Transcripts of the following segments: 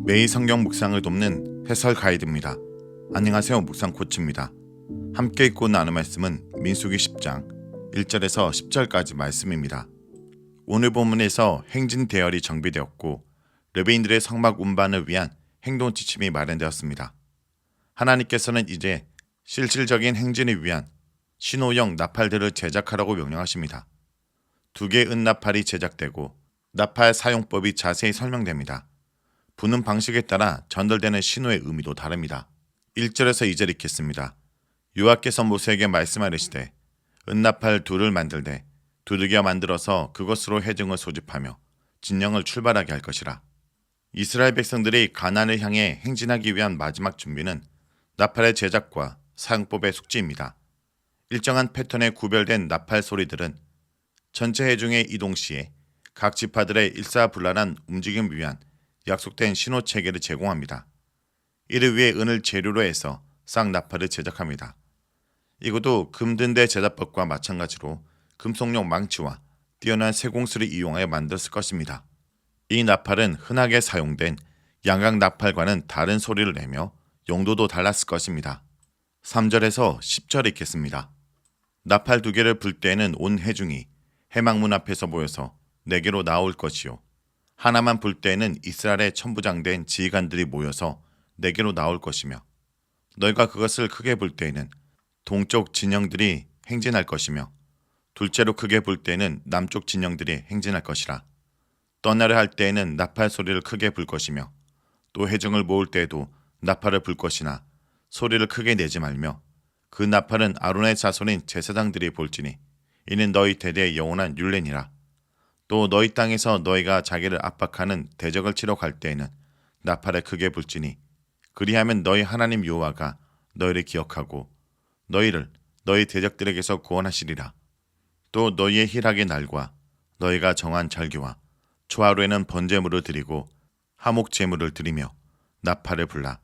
매일 성경 묵상을 돕는 해설 가이드입니다. 안녕하세요. 묵상 코치입니다. 함께 읽고 나눌 말씀은 민수기 10장 1절에서 10절까지 말씀입니다. 오늘 본문에서 행진 대열이 정비되었고 레위인들의 성막 운반을 위한 행동 지침이 마련되었습니다. 하나님께서는 이제 실질적인 행진을 위한 신호형 나팔들을 제작하라고 명령하십니다. 2개의 은나팔이 제작되고 나팔 사용법이 자세히 설명됩니다. 부는 방식에 따라 전달되는 신호의 의미도 다릅니다. 1절에서 2절 읽겠습니다. 여호와께서 모세에게 말씀하시되 은나팔 둘을 만들되 두들겨 만들어서 그것으로 회중을 소집하며 진영을 출발하게 할 것이라. 이스라엘 백성들이 가나안을 향해 행진하기 위한 마지막 준비는 나팔의 제작과 사용법의 숙지입니다. 일정한 패턴에 구별된 나팔 소리들은 전체 회중의 이동 시에 각 지파들의 일사불란한 움직임을 위한 약속된 신호 체계를 제공합니다. 이를 위해 은을 재료로 해서 쌍나팔을 제작합니다. 이것도 금든대 제작법과 마찬가지로 금속용 망치와 뛰어난 쇠공수를 이용하여 만들었을 것입니다. 이 나팔은 흔하게 사용된 양각 나팔과는 다른 소리를 내며 용도도 달랐을 것입니다. 3절에서 10절 읽겠습니다. 나팔 2개를 불 때에는 온 회중이 회막문 앞에서 모여서 내게로 나올 것이요 하나만 불 때에는 이스라엘의 천부장된 지휘관들이 모여서 내게로 나올 것이며 너희가 그것을 크게 불 때에는 동쪽 진영들이 행진할 것이며 둘째로 크게 불 때에는 남쪽 진영들이 행진할 것이라. 떠나려 할 때에는 나팔 소리를 크게 불 것이며 또 회중을 모을 때에도 나팔을 불 것이나 소리를 크게 내지 말며 그 나팔은 아론의 자손인 제사장들이 볼지니 이는 너희 대대의 영원한 율례니라. 또 너희 땅에서 너희가 자기를 압박하는 대적을 치러 갈 때에는 나팔을 크게 불지니 그리하면 너희 하나님 여호와가 너희를 기억하고 너희를 너희 대적들에게서 구원하시리라. 또 너희의 희락의 날과 너희가 정한 절기와 초하루에는 번제물을 드리고 화목 제물을 드리며 나팔을 불라.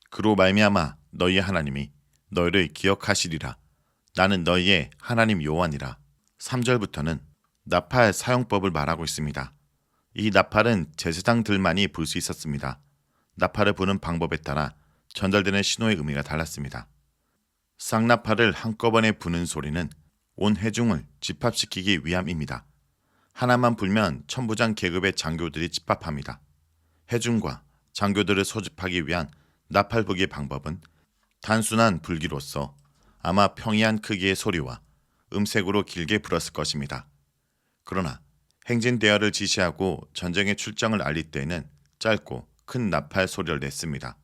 그로 말미암아 너희 하나님이 너희를 기억하시리라. 나는 너희의 하나님 여호와니라. 3절부터는 나팔 사용법을 말하고 있습니다. 이 나팔은 제사장들만이 불 수 있었습니다. 나팔을 부는 방법에 따라 전달되는 신호의 의미가 달랐습니다. 쌍나팔을 한꺼번에 부는 소리는 온 회중을 집합시키기 위함입니다. 하나만 불면 천부장 계급의 장교들이 집합합니다. 회중과 장교들을 소집하기 위한 나팔 부기 방법은 단순한 불기로서 아마 평이한 크기의 소리와 음색으로 길게 불었을 것입니다. 그러나 행진 대열을 지시하고 전쟁의 출정을 알릴 때에는 짧고 큰 나팔 소리를 냈습니다.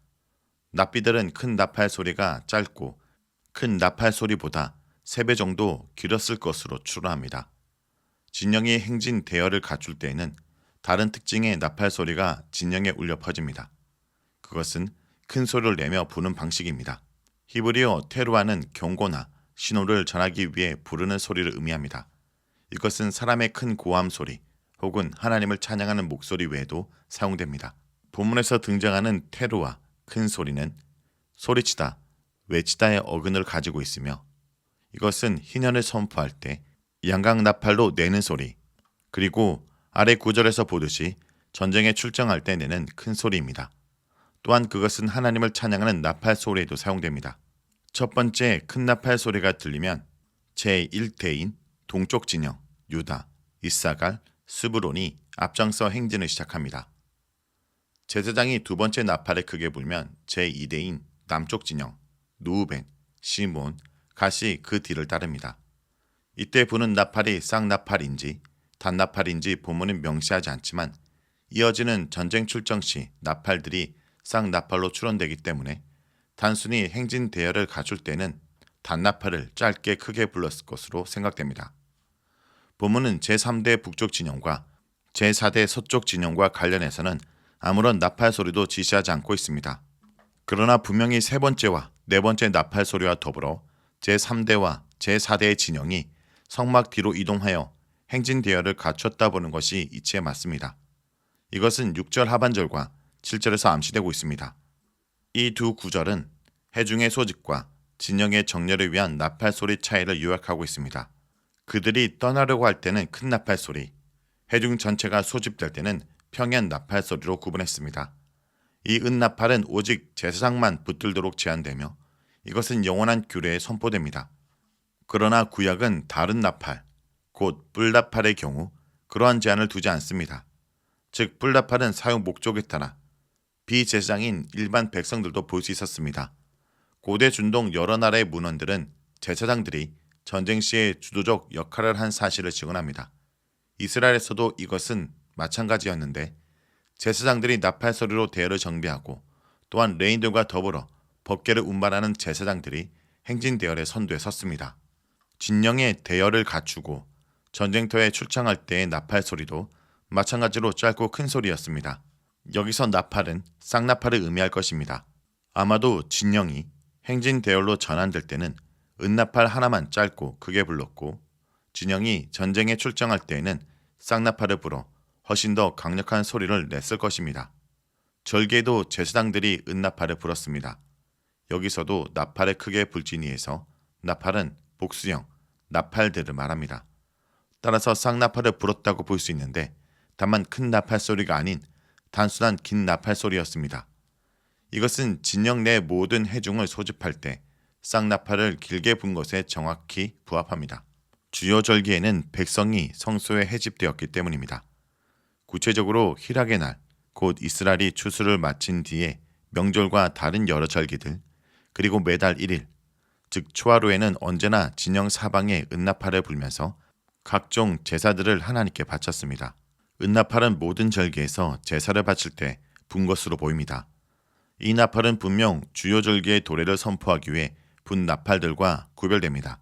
납비들은 큰 나팔 소리가 짧고 큰 나팔 소리보다 3배 정도 길었을 것으로 추론합니다. 진영이 행진 대열을 갖출 때에는 다른 특징의 나팔 소리가 진영에 울려 퍼집니다. 그것은 큰 소리를 내며 부는 방식입니다. 히브리어 테루아는 경고나 신호를 전하기 위해 부르는 소리를 의미합니다. 이것은 사람의 큰 고함 소리 혹은 하나님을 찬양하는 목소리 외에도 사용됩니다. 본문에서 등장하는 테루아, 큰 소리는 소리치다, 외치다의 어근을 가지고 있으며 이것은 희년을 선포할 때 양각 나팔로 내는 소리, 그리고 아래 구절에서 보듯이 전쟁에 출정할 때 내는 큰 소리입니다. 또한 그것은 하나님을 찬양하는 나팔 소리에도 사용됩니다. 첫 번째 큰 나팔 소리가 들리면 제1대인 동쪽 진영, 유다, 이사갈, 스브론이 앞장서 행진을 시작합니다. 제사장이 두 번째 나팔을 크게 불면 제2대인 남쪽 진영, 누우벤, 시몬, 갓이 그 뒤를 따릅니다. 이때 부는 나팔이 쌍나팔인지 단나팔인지 본문은 명시하지 않지만 이어지는 전쟁 출정 시 나팔들이 쌍나팔로 추론되기 때문에 단순히 행진 대열을 갖출 때는 단나팔을 짧게 크게 불렀을 것으로 생각됩니다. 본문은 제3대 북쪽 진영과 제4대 서쪽 진영과 관련해서는 아무런 나팔 소리도 지시하지 않고 있습니다. 그러나 분명히 세 번째와 네 번째 나팔 소리와 더불어 제3대와 제4대의 진영이 성막 뒤로 이동하여 행진 대열을 갖췄다 보는 것이 이치에 맞습니다. 이것은 6절 하반절과 7절에서 암시되고 있습니다. 이 두 구절은 회중의 소집과 진영의 정렬을 위한 나팔 소리 차이를 요약하고 있습니다. 그들이 떠나려고 할 때는 큰 나팔 소리, 회중 전체가 소집될 때는 평현 나팔 소리로 구분했습니다. 이 은나팔은 오직 제사장만 붙들도록 제한되며 이것은 영원한 규례에 선포됩니다. 그러나 구약은 다른 나팔, 곧 뿔나팔의 경우 그러한 제한을 두지 않습니다. 즉 뿔나팔은 사용 목적에 따라 비제사장인 일반 백성들도 볼 수 있었습니다. 고대 중동 여러 나라의 문헌들은 제사장들이 전쟁 시에 주도적 역할을 한 사실을 증언합니다. 이스라엘에서도 이것은 마찬가지였는데 제사장들이 나팔 소리로 대열을 정비하고 또한 레인들과 더불어 법궤를 운반하는 제사장들이 행진 대열의 선두에 섰습니다. 진영의 대열을 갖추고 전쟁터에 출장할 때의 나팔 소리도 마찬가지로 짧고 큰 소리였습니다. 여기서 나팔은 쌍나팔을 의미할 것입니다. 아마도 진영이 행진 대열로 전환될 때는 은나팔 하나만 짧고 크게 불렀고 진영이 전쟁에 출장할 때에는 쌍나팔을 불어 훨씬 더 강력한 소리를 냈을 것입니다. 절개에도 제사장들이 은나팔을 불었습니다. 여기서도 나팔을 크게 불지니에서 나팔은 복수형 나팔들을 말합니다. 따라서 쌍나팔을 불었다고 볼 수 있는데 다만 큰 나팔 소리가 아닌 단순한 긴 나팔 소리였습니다. 이것은 진영 내 모든 회중을 소집할 때 쌍나팔을 길게 분 것에 정확히 부합합니다. 주요 절기에는 백성이 성소에 해집되었기 때문입니다. 구체적으로 희락의 날, 곧 이스라엘이 추수를 마친 뒤에 명절과 다른 여러 절기들, 그리고 매달 1일, 즉 초하루에는 언제나 진영 사방에 은나팔을 불면서 각종 제사들을 하나님께 바쳤습니다. 은나팔은 모든 절기에서 제사를 바칠 때 분 것으로 보입니다. 이 나팔은 분명 주요 절기의 도래를 선포하기 위해 분 나팔들과 구별됩니다.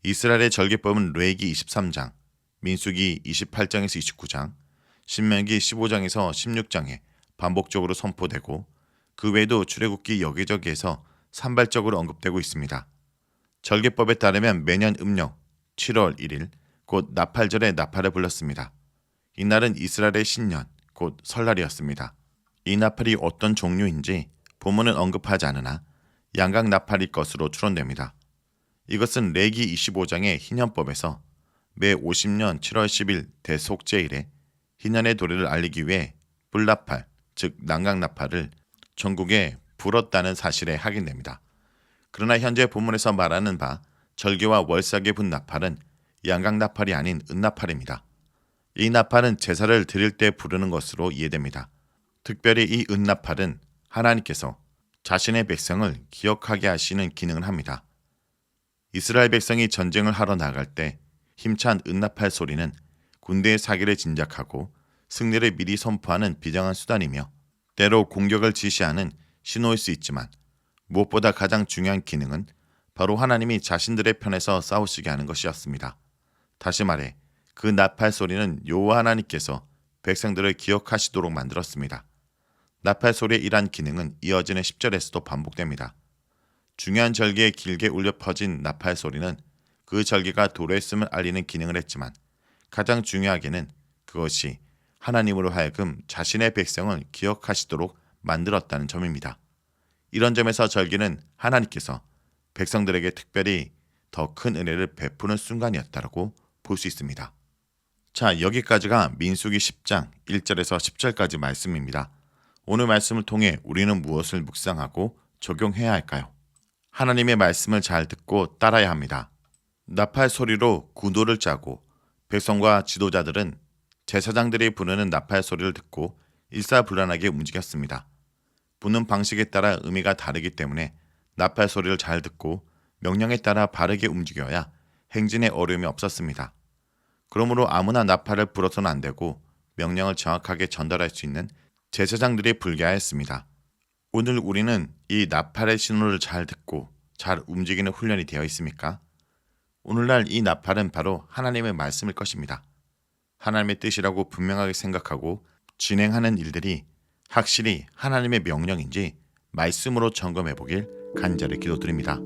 이스라엘의 절기법은 레위기 23장, 민수기 28장에서 29장, 신명기 15장에서 16장에 반복적으로 선포되고 그 외에도 출애굽기 여기저기에서 산발적으로 언급되고 있습니다. 절기법에 따르면 매년 음력 7월 1일 곧 나팔절에 나팔을 불렀습니다. 이날은 이스라엘의 신년 곧 설날이었습니다. 이 나팔이 어떤 종류인지 본문은 언급하지 않으나 양각 나팔일 것으로 추론됩니다. 이것은 레위기 25장의 희년법에서 매 50년 7월 10일 대속제일에 희년의 도래를 알리기 위해 뿔나팔, 즉 양각나팔을 전국에 불었다는 사실에 확인됩니다. 그러나 현재 본문에서 말하는 바 절기와 월삭에 분 나팔은 양각나팔이 아닌 은나팔입니다. 이 나팔은 제사를 드릴 때 부르는 것으로 이해됩니다. 특별히 이 은나팔은 하나님께서 자신의 백성을 기억하게 하시는 기능을 합니다. 이스라엘 백성이 전쟁을 하러 나갈 때 힘찬 은나팔 소리는 군대의 사기를 진작하고 승리를 미리 선포하는 비장한 수단이며 때로 공격을 지시하는 신호일 수 있지만 무엇보다 가장 중요한 기능은 바로 하나님이 자신들의 편에서 싸우시게 하는 것이었습니다. 다시 말해 그 나팔 소리는 여호와 하나님께서 백성들을 기억하시도록 만들었습니다. 나팔 소리의 이러한 기능은 이어지는 10절에서도 반복됩니다. 중요한 절기에 길게 울려 퍼진 나팔 소리는 그 절기가 도래했음을 알리는 기능을 했지만 가장 중요하게는 그것이 하나님으로 하여금 자신의 백성을 기억하시도록 만들었다는 점입니다. 이런 점에서 절기는 하나님께서 백성들에게 특별히 더 큰 은혜를 베푸는 순간이었다고 볼 수 있습니다. 자, 여기까지가 민수기 10장 1절에서 10절까지 말씀입니다. 오늘 말씀을 통해 우리는 무엇을 묵상하고 적용해야 할까요? 하나님의 말씀을 잘 듣고 따라야 합니다. 나팔 소리로 구도를 짜고 백성과 지도자들은 제사장들이 부르는 나팔 소리를 듣고 일사불란하게 움직였습니다. 부는 방식에 따라 의미가 다르기 때문에 나팔 소리를 잘 듣고 명령에 따라 바르게 움직여야 행진에 어려움이 없었습니다. 그러므로 아무나 나팔을 불어서는 안 되고 명령을 정확하게 전달할 수 있는 제사장들이 불개하였습니다. 오늘 우리는 이 나팔의 신호를 잘 듣고 잘 움직이는 훈련이 되어 있습니까? 오늘날 이 나팔은 바로 하나님의 말씀일 것입니다. 하나님의 뜻이라고 분명하게 생각하고 진행하는 일들이 확실히 하나님의 명령인지 말씀으로 점검해 보길 간절히 기도드립니다.